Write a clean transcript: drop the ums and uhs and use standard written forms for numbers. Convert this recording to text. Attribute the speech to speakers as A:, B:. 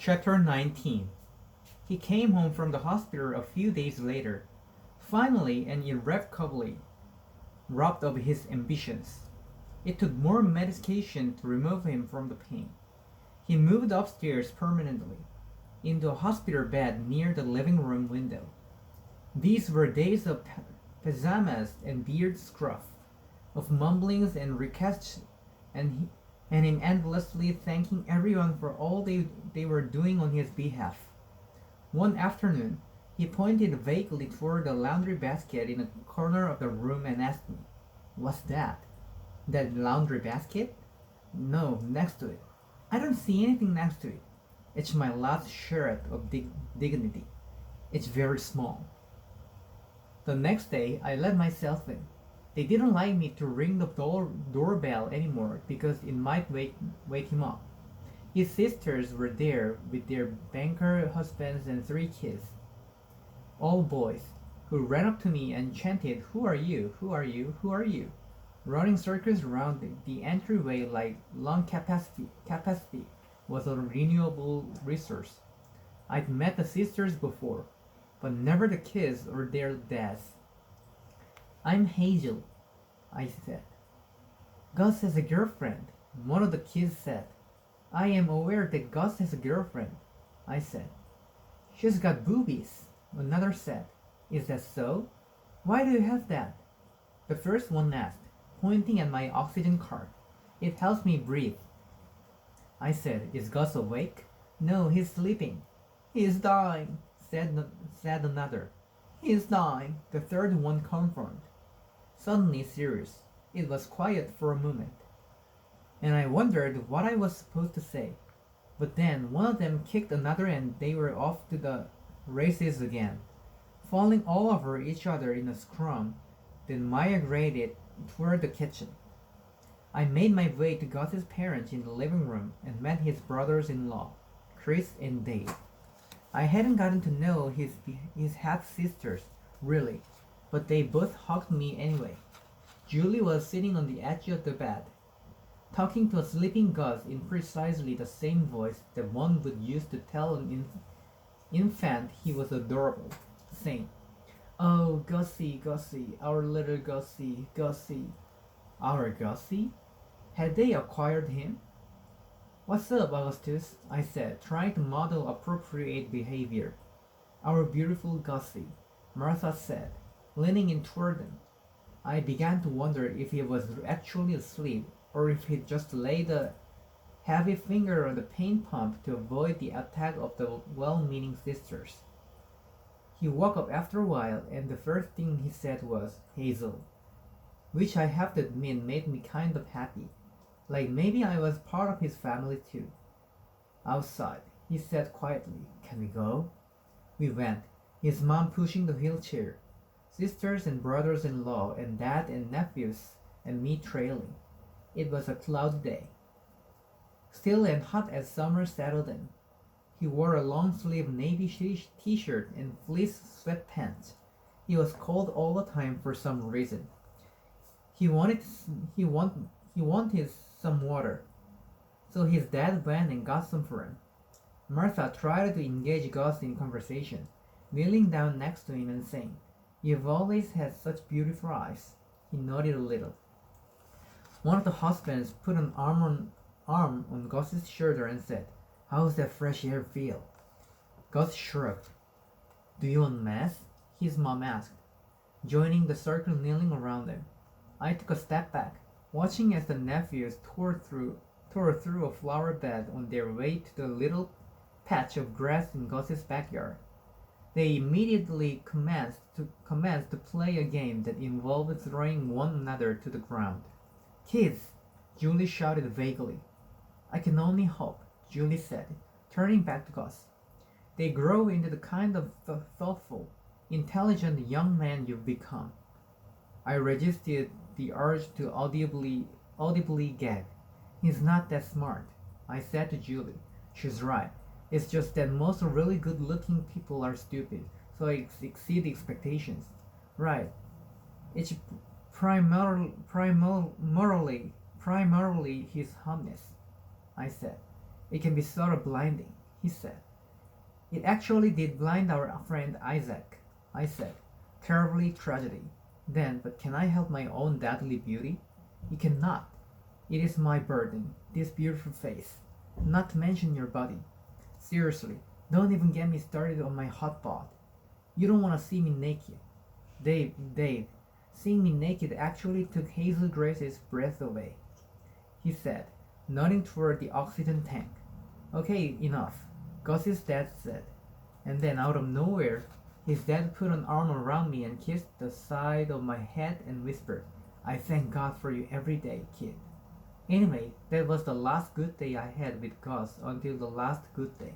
A: Chapter 19. He came home from the hospital a few days later, finally and irrevocably robbed of his ambitions. It took more medication to remove him from the pain. He moved upstairs permanently, into a hospital bed near the living room window. These were days of pajamas and beard scruff, of mumblings and requests, and him endlessly thanking everyone for all they were doing on his behalf. One afternoon, he pointed vaguely toward the laundry basket in a corner of the room and asked me, "What's that?" "That laundry basket?" "No, next to it." "I don't see anything next to it." "It's my last shred of dignity. It's very small." The next day, I let myself in. They didn't like me to ring the doorbell anymore because it might wake him up. His sisters were there with their banker husbands and 3 kids, all boys, who ran up to me and chanted, "Who are you? Who are you? Who are you?" running circles around the entryway like lung capacity was a renewable resource. I'd met the sisters before, but never the kids or their dads. "I'm Hazel," I said. "Gus has a girlfriend," one of the kids said. "I am aware that Gus has a girlfriend," I said. "She's got boobies," another said. "Is that so? Why do you have that?" The first one asked, pointing at my oxygen card. "It helps me breathe." I said, "Is Gus awake?" "No, he's sleeping." "He's dying," said another. "He's dying," the third one confirmed. Suddenly serious, it was quiet for a moment, and I wondered what I was supposed to say. But then one of them kicked another and they were off to the races again, falling all over each other in a scrum, then migrated toward the kitchen. I made my way to Gus's parents in the living room and met his brothers-in-law, Chris and Dave. I hadn't gotten to know his half-sisters, really, but they both hugged me anyway. Julie was sitting on the edge of the bed, talking to a sleeping Gus in precisely the same voice that one would use to tell an infant he was adorable, saying, "Oh, Gussie, Gussie, our little Gussie, Gussie." Our Gussie? Had they acquired him? "What's up, Augustus?" I said, trying to model appropriate behavior. "Our beautiful Gussie," Martha said, leaning in toward them. I began to wonder if he was actually asleep or if he'd just laid a heavy finger on the pain pump to avoid the attack of the well-meaning sisters. He woke up after a while, and the first thing he said was, "Hazel," which I have to admit made me kind of happy. Like maybe I was part of his family too. "Outside," he said quietly. "Can we go?" We went, his mom pushing the wheelchair, sisters and brothers-in-law and dad and nephews and me trailing. It was a cloudy day, still and hot as summer settled in. He wore a long-sleeved navy t-shirt and fleece sweatpants. He was cold all the time for some reason. He wanted some water, so his dad went and got some for him. Martha tried to engage Gus in conversation, kneeling down next to him and saying, "You've always had such beautiful eyes." He nodded a little. One of the husbands put an arm on Gus's shoulder and said, "How's that fresh air feel?" Gus shrugged. "Do you want mess?" his mom asked, joining the circle kneeling around them. I took a step back, watching as the nephews tore through a flower bed on their way to the little patch of grass in Gus's backyard. They immediately commenced to play a game that involved throwing one another to the ground. "Kids!" Julie shouted vaguely. "I can only hope," Julie said, turning back to Gus. "They grow into the kind of thoughtful, intelligent young man you've become." I resisted the urge to audibly gag. "He's not that smart," I said to Julie. "She's right. It's just that most really good-looking people are stupid, so I exceed expectations." "Right. It's primarily his humanness," I said. "It can be sort of blinding." he said. It actually did blind our friend Isaac, I said. Terribly tragedy. Then, but can I help my own deadly beauty? You cannot. It is my burden, this beautiful face. Not to mention your body. Seriously, don't even get me started on my hot bod. You don't want to see me naked. Dave, seeing me naked actually took Hazel Grace's breath away, he said, nodding toward the oxygen tank. Okay, enough, Gus's dad said. And then out of nowhere, his dad put an arm around me and kissed the side of my head and whispered, I thank God for you every day, kid. Anyway, that was the last good day I had with Gus until the last good day.